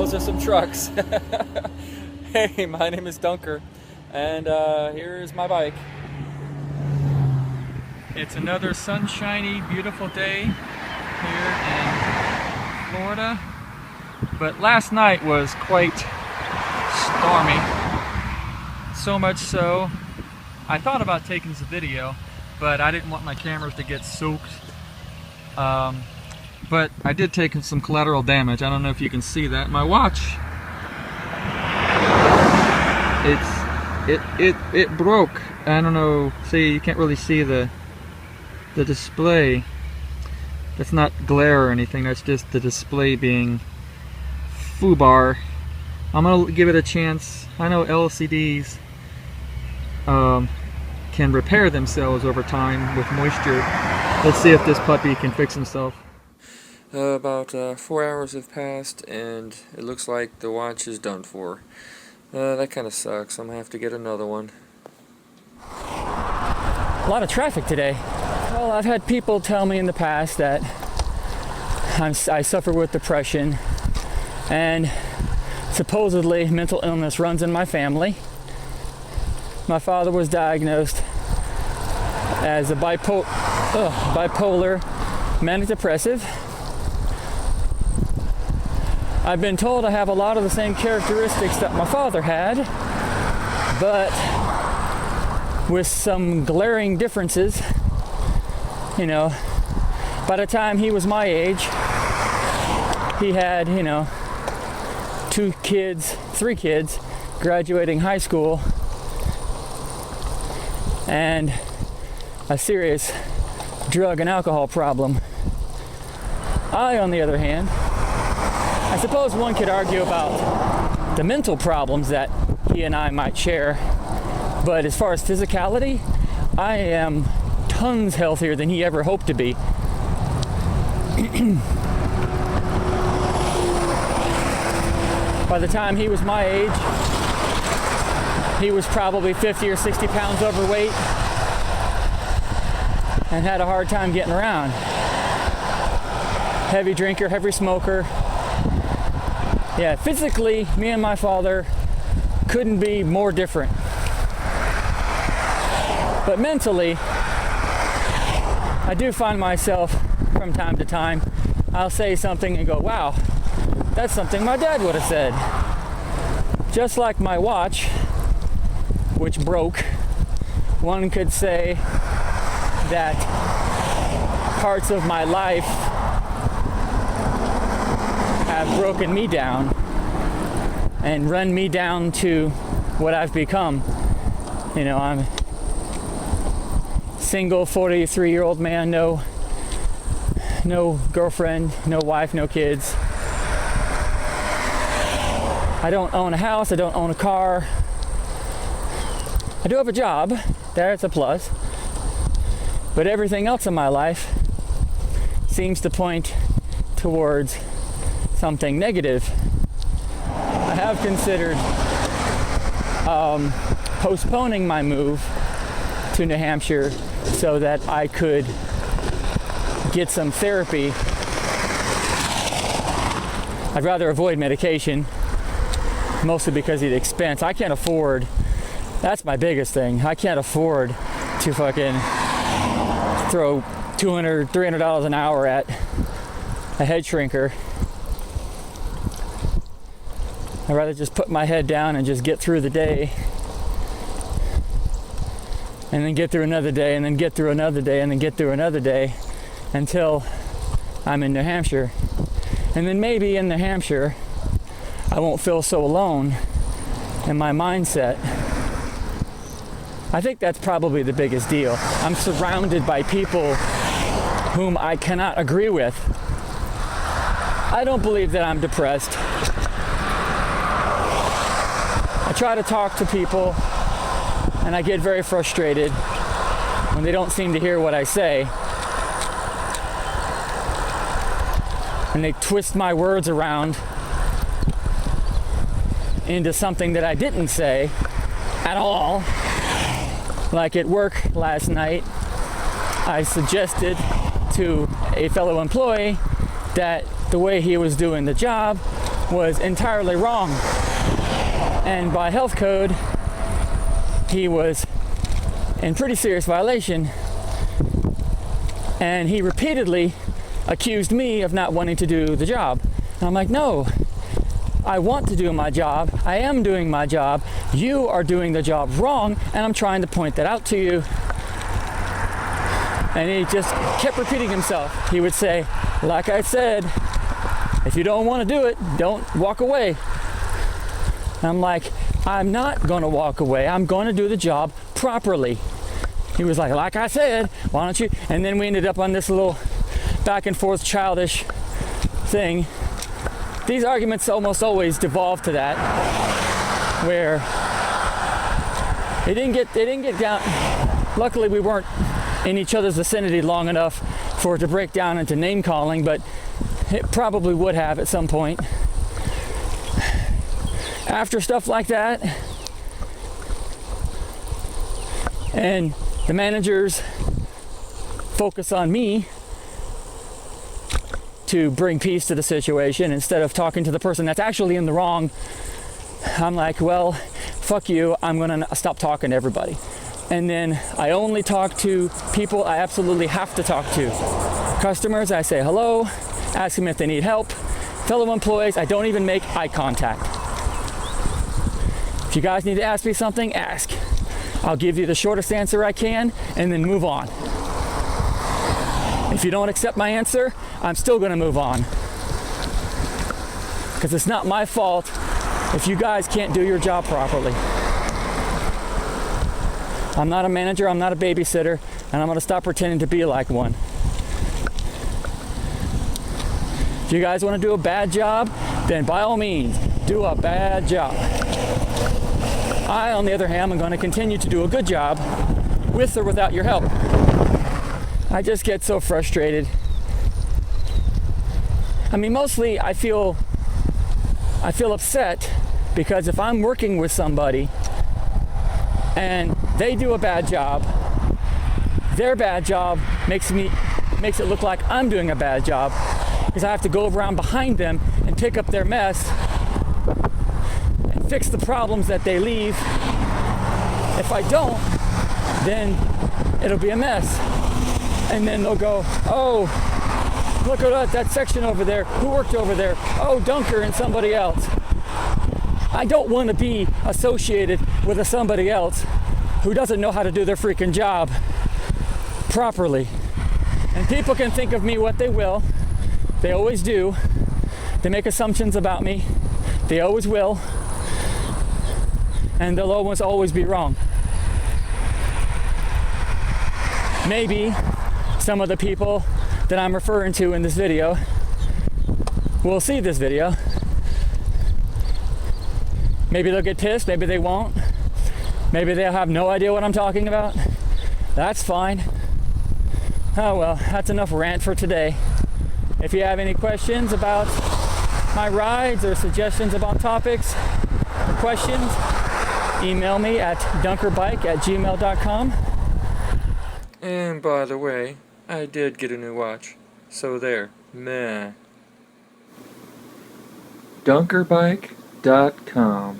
Those are some trucks. Hey, my name is Dunker, and here's my bike. It's another sunshiny, beautiful day here in Florida, but last night was quite stormy. So much so, I thought about taking some video, but I didn't want my cameras to get soaked. But I did take some collateral damage. I don't know if you can see that. My watch, it broke. I don't know. See, you can't really see the display. That's not glare or anything. That's just the display being foobar. I'm gonna give it a chance. I know LCDs can repair themselves over time with moisture. Let's see if this puppy can fix himself. About 4 hours have passed, and it looks like the watch is done for. That kind of sucks. I'm gonna have to get another one. A lot of traffic today. Well, I've had people tell me in the past that I suffer with depression, and supposedly mental illness runs in my family. My father was diagnosed as a bipolar manic depressive. I've been told I have a lot of the same characteristics that my father had, but with some glaring differences. You know, by the time he was my age, he had, 3 kids graduating high school, and a serious drug and alcohol problem. I, on the other hand, I suppose one could argue about the mental problems that he and I might share, but as far as physicality, I am tons healthier than he ever hoped to be. By the time he was my age, he was probably 50 or 60 pounds overweight and had a hard time getting around. Heavy drinker, heavy smoker. Yeah, physically, me and my father couldn't be more different. But mentally, I do find myself from time to time, I'll say something and go, wow, that's something my dad would have said. Just like my watch, which broke, one could say that parts of my life have broken me down and run me down to what I've become. I'm single 43-year-old man, no girlfriend, no wife, no kids. I don't own a house, I don't own a car. I do have a job, that's a plus. But everything else in my life seems to point towards something negative. I have considered postponing my move to New Hampshire so that I could get some therapy. I'd rather avoid medication, mostly because of the expense. I can't afford, that's my biggest thing, I can't afford to fucking throw $200, $300 an hour at a head shrinker. I'd rather just put my head down and just get through the day, and then get through another day, and then get through another day, and then get through another day until I'm in New Hampshire. And then maybe in New Hampshire I won't feel so alone in my mindset. I think that's probably the biggest deal. I'm surrounded by people whom I cannot agree with. I don't believe that I'm depressed. I try to talk to people and I get very frustrated when they don't seem to hear what I say. And they twist my words around into something that I didn't say at all. Like at work last night, I suggested to a fellow employee that the way he was doing the job was entirely wrong. And by health code, he was in pretty serious violation. And he repeatedly accused me of not wanting to do the job. And I'm like, no, I want to do my job. I am doing my job. You are doing the job wrong, and I'm trying to point that out to you. And he just kept repeating himself. He would say, like I said, if you don't want to do it, don't walk away. And I'm like, I'm not going to walk away. I'm going to do the job properly. He was like I said, why don't you? And then we ended up on this little back and forth childish thing. These arguments almost always devolve to that, where it didn't get down. Luckily, we weren't in each other's vicinity long enough for it to break down into name calling, but it probably would have at some point. After stuff like that, and the managers focus on me to bring peace to the situation instead of talking to the person that's actually in the wrong, I'm like, well, fuck you, I'm gonna stop talking to everybody. And then I only talk to people I absolutely have to talk to. Customers, I say hello, ask them if they need help. Fellow employees, I don't even make eye contact. If you guys need to ask me something, ask. I'll give you the shortest answer I can and then move on. If you don't accept my answer, I'm still gonna move on. Because it's not my fault if you guys can't do your job properly. I'm not a manager, I'm not a babysitter, and I'm gonna stop pretending to be like one. If you guys wanna do a bad job, then by all means, do a bad job. I, on the other hand, am going to continue to do a good job with or without your help. I just get so frustrated. I mean, mostly I feel upset because if I'm working with somebody and they do a bad job, their bad job makes it look like I'm doing a bad job because I have to go around behind them and pick up their mess, fix the problems that they leave. If I don't, then it'll be a mess. And then they'll go, oh, look at that section over there. Who worked over there? Oh, Dunker and somebody else. I don't want to be associated with somebody else who doesn't know how to do their freaking job properly. And people can think of me what they will. They always do. They make assumptions about me. They always will. And they'll always be wrong. Maybe some of the people that I'm referring to in this video will see this video. Maybe they'll get pissed, maybe they won't. Maybe they'll have no idea what I'm talking about. That's fine. Oh well, that's enough rant for today. If you have any questions about my rides or suggestions about topics or questions, email me at dunkerbike@gmail.com. And by the way, I did get a new watch. So there. Meh. Dunkerbike.com